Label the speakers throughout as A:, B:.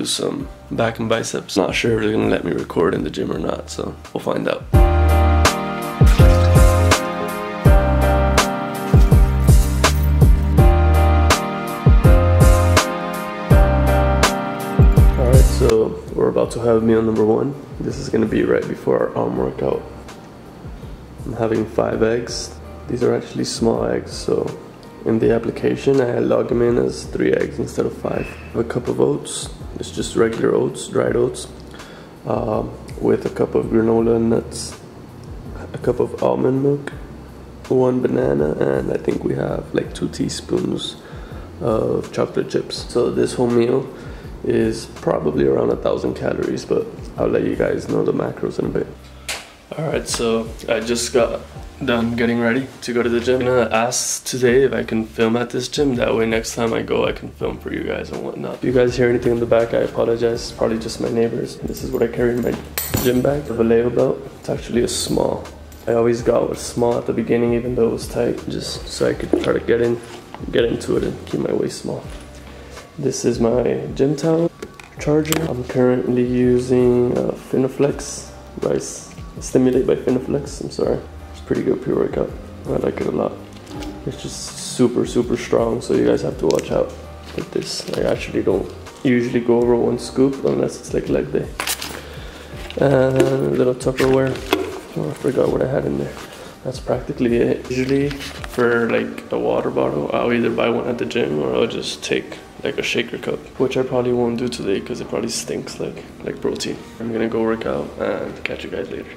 A: some back and biceps. Not sure if they're gonna let me record in the gym or not, so we'll find out. Alright, so we're about to have meal number 1. This is gonna be right before our arm workout. I'm having 5 eggs. These are actually small eggs, so in the application I log them in as 3 eggs instead of 5. I have a cup of oats. It's just regular oats, dried oats, with a cup of granola nuts, a cup of almond milk, 1 banana, and I think we have like 2 teaspoons of chocolate chips. So this whole meal is probably around 1,000 calories, but I'll let you guys know the macros in a bit. Alright, so I just got done getting ready to go to the gym. I'm gonna ask today if I can film at this gym, that way next time I go I can film for you guys and whatnot. If you guys hear anything in the back, I apologize, it's probably just my neighbors. This is what I carry in my gym bag, a Vallejo belt. It's actually a small. I always got a small at the beginning even though it was tight, just so I could try to get into it and keep my waist small. This is my gym towel charger. I'm currently using Finaflex Stimulate by Finaflex, I'm sorry. It's pretty good pre-workout. I like it a lot. It's just super strong, so you guys have to watch out with this. I actually don't usually go over 1 scoop unless it's like leg day. And a little Tupperware. Oh, I forgot what I had in there. That's practically it. Usually for like a water bottle, I'll either buy one at the gym or I'll just take like a shaker cup, which I probably won't do today because it probably stinks like protein. I'm gonna go work out and catch you guys later.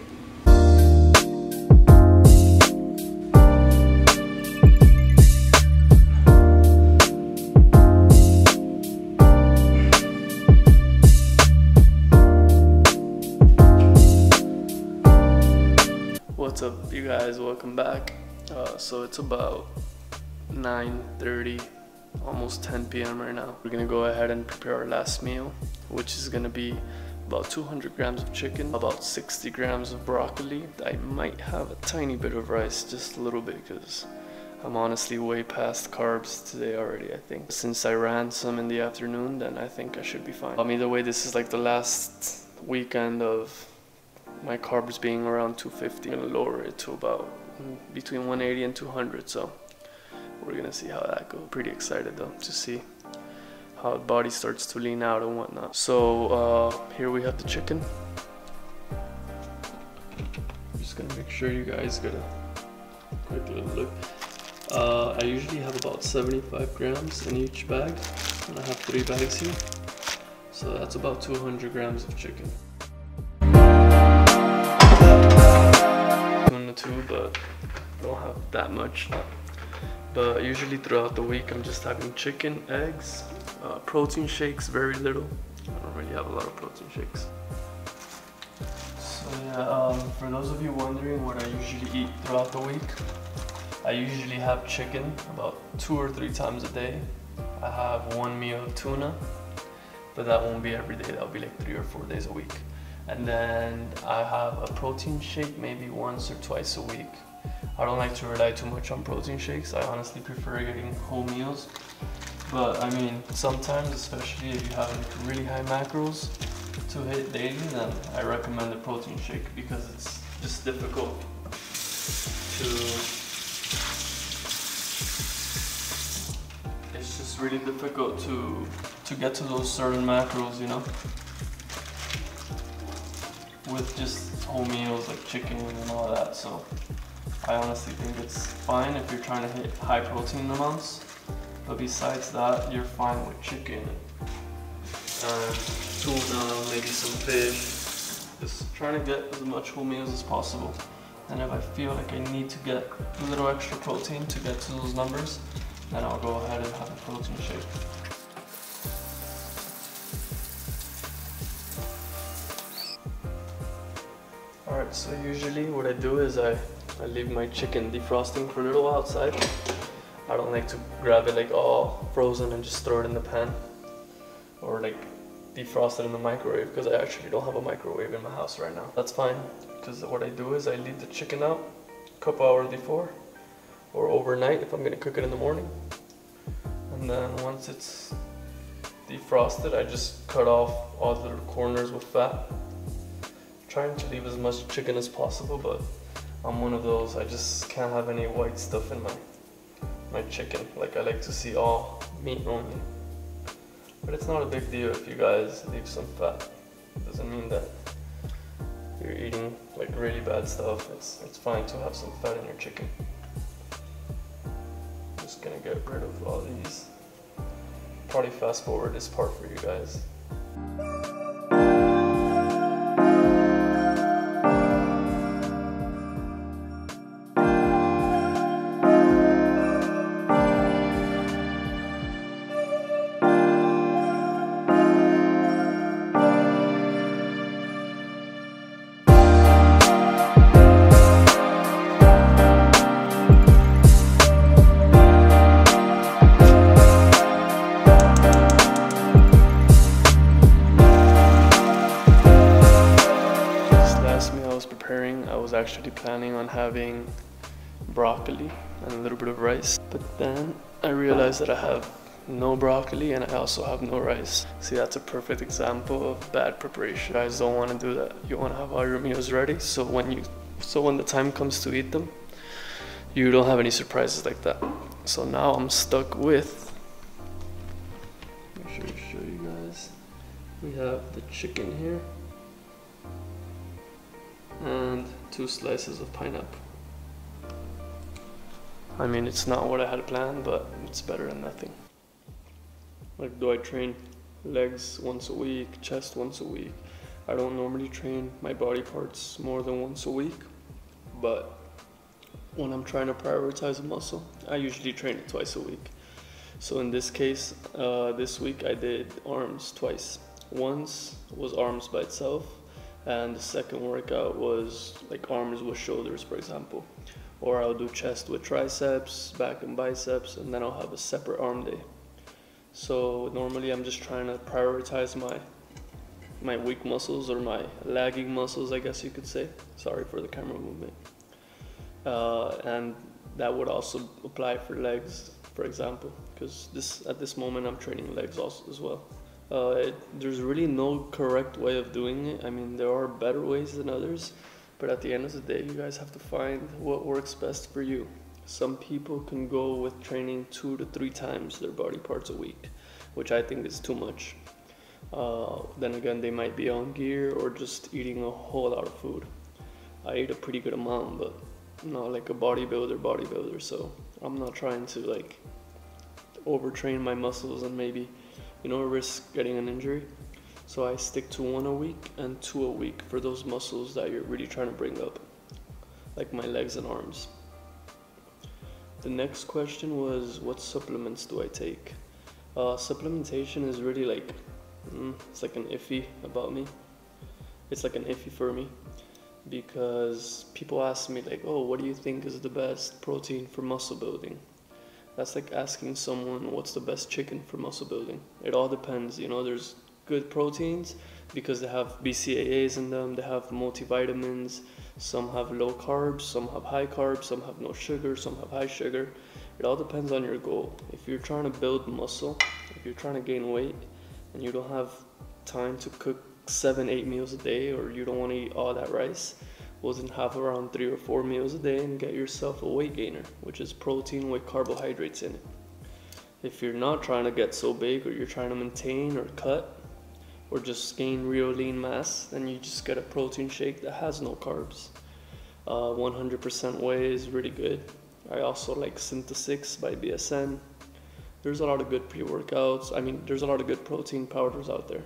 A: What's up, you guys? Welcome back. So it's about 9:30, almost 10 p.m. right now. We're gonna go ahead and prepare our last meal, which is gonna be about 200 grams of chicken, about 60 grams of broccoli. I might have a tiny bit of rice, just a little bit, because I'm honestly way past carbs today already, I think. Since I ran some in the afternoon, then I think I should be fine. Either way, this is like the last weekend of my carbs being around 250. I'm gonna lower it to about between 180 and 200, so we're gonna see how that goes. Pretty excited though to see how the body starts to lean out and whatnot. So here we have the chicken. I'm just gonna make sure you guys get a quick little look. I usually have about 75 grams in each bag, and I have 3 bags here, so that's about 200 grams of chicken. 2, but I don't have that much. But usually throughout the week I'm just having chicken, eggs, protein shakes, very little. I don't really have a lot of protein shakes. So yeah, for those of you wondering what I usually eat throughout the week, I usually have chicken about 2 or 3 times a day. I have 1 meal of tuna, but that won't be every day, that'll be like 3 or 4 days a week. And then I have a protein shake maybe once or twice a week. I don't like to rely too much on protein shakes. I honestly prefer getting whole meals. But I mean, sometimes, especially if you have like really high macros to hit daily, then I recommend a protein shake because it's just difficult it's just really difficult to get to those certain macros, you know, with just whole meals like chicken and all that. So I honestly think it's fine if you're trying to hit high protein amounts, but besides that, you're fine with chicken and tuna, maybe some fish. Just trying to get as much whole meals as possible. And if I feel like I need to get a little extra protein to get to those numbers, then I'll go ahead and have a protein shake. Alright, so usually what I do is I leave my chicken defrosting for a little while outside. I don't like to grab it like all frozen and just throw it in the pan or like defrost it in the microwave, because I actually don't have a microwave in my house right now. That's fine, because what I do is I leave the chicken out a couple hours before or overnight if I'm gonna cook it in the morning, and then once it's defrosted, I just cut off all the little corners with fat. Trying to leave as much chicken as possible, but I'm one of those, I just can't have any white stuff in my chicken. Like, I like to see all meat only. But it's not a big deal if you guys leave some fat. It doesn't mean that you're eating like really bad stuff. It's fine to have some fat in your chicken. I'm just gonna get rid of all these. Probably fast forward this part for you guys. I was actually planning on having broccoli and a little bit of rice, but then I realized that I have no broccoli and I also have no rice. See, that's a perfect example of bad preparation. You guys don't want to do that. You want to have all your meals ready, so when the time comes to eat them, you don't have any surprises like that. So now I'm stuck with, make sure to show you guys, we have the chicken here and 2 slices of pineapple. I mean, it's not what I had planned, but it's better than nothing. Like, do I train legs once a week, chest once a week? I don't normally train my body parts more than once a week, but when I'm trying to prioritize a muscle, I usually train it twice a week. So in this case, this week I did arms twice. Once was arms by itself, and the second workout was like arms with shoulders, for example. Or I'll do chest with triceps, back and biceps, and then I'll have a separate arm day. So normally I'm just trying to prioritize my weak muscles, or my lagging muscles, I guess you could say. Sorry for the camera movement. And that would also apply for legs, for example, because at this moment I'm training legs also as well. There's really no correct way of doing it. I mean, there are better ways than others, but at the end of the day, you guys have to find what works best for you. Some people can go with training 2 to 3 times their body parts a week, which I think is too much. Then again, they might be on gear or just eating a whole lot of food. I eat a pretty good amount, but not like a bodybuilder, so I'm not trying to like overtrain my muscles and maybe, risk getting an injury. So I stick to 1 a week and 2 a week for those muscles that you're really trying to bring up, like my legs and arms. The next question was, what supplements do I take? Supplementation is really like, it's like an iffy about me. It's like an iffy for me, because people ask me like, oh, what do you think is the best protein for muscle building? That's like asking someone what's the best chicken for muscle building. It all depends, there's good proteins because they have BCAAs in them, they have multivitamins, some have low carbs, some have high carbs, some have no sugar, some have high sugar. It all depends on your goal. If you're trying to build muscle, if you're trying to gain weight, and you don't have time to cook 7-8 meals a day, or you don't want to eat all that rice, well then have around 3 or 4 meals a day and get yourself a weight gainer, which is protein with carbohydrates in it. If you're not trying to get so big, or you're trying to maintain or cut, or just gain real lean mass, then you just get a protein shake that has no carbs. 100% whey is really good. I also like Synthesix by BSN. There's a lot of good pre-workouts. I mean, there's a lot of good protein powders out there.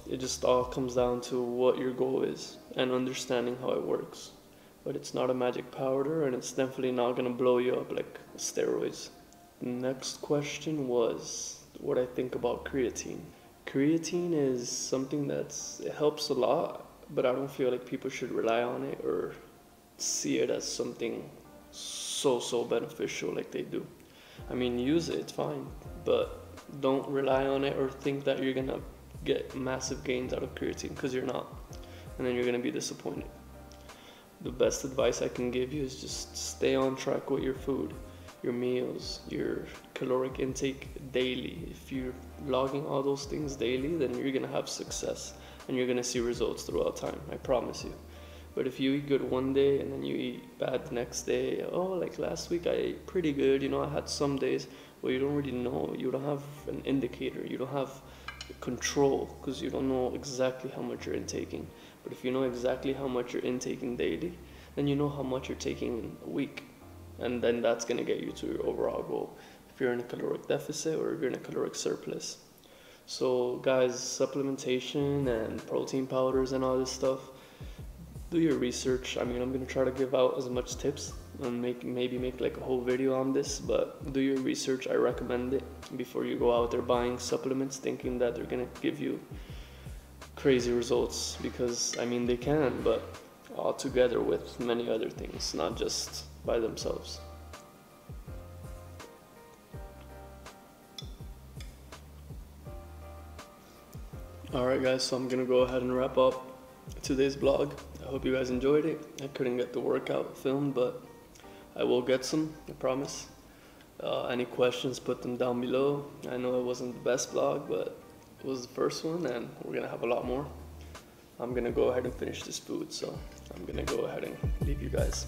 A: It just all comes down to what your goal is and understanding how it works. But it's not a magic powder, and it's definitely not gonna blow you up like steroids. The next question was what I think about creatine. Creatine is something it helps a lot, but I don't feel like people should rely on it or see it as something so beneficial like they do. I mean, use it, it's fine, but don't rely on it or think that you're gonna get massive gains out of creatine, because you're not, and then you're gonna be disappointed. The best advice I can give you is just stay on track with your food. your meals, your caloric intake daily. If you're logging all those things daily, then you're gonna have success and you're gonna see results throughout time, I promise you. But if you eat good one day and then you eat bad the next day, oh, like last week I ate pretty good, you know, I had some days. Well, you don't really know, you don't have an indicator, you don't have control, because you don't know exactly how much you're intaking. But if you know exactly how much you're intaking daily, then you know how much you're taking in a week, and then that's going to get you to your overall goal, if you're in a caloric deficit or if you're in a caloric surplus. So guys, supplementation and protein powders and all this stuff, do your research. I mean, I'm going to try to give out as much tips and maybe make like a whole video on this, but do your research. I recommend it before you go out there buying supplements thinking that they're going to give you crazy results, because I mean they can, but all together with many other things, not just by themselves. Alright guys, so I'm gonna go ahead and wrap up today's vlog. I hope you guys enjoyed it. I couldn't get the workout filmed, but I will get some, I promise. Any questions, put them down below. I know it wasn't the best vlog, but it was the first one, and we're gonna have a lot more. I'm gonna go ahead and finish this food, so I'm gonna go ahead and leave you guys.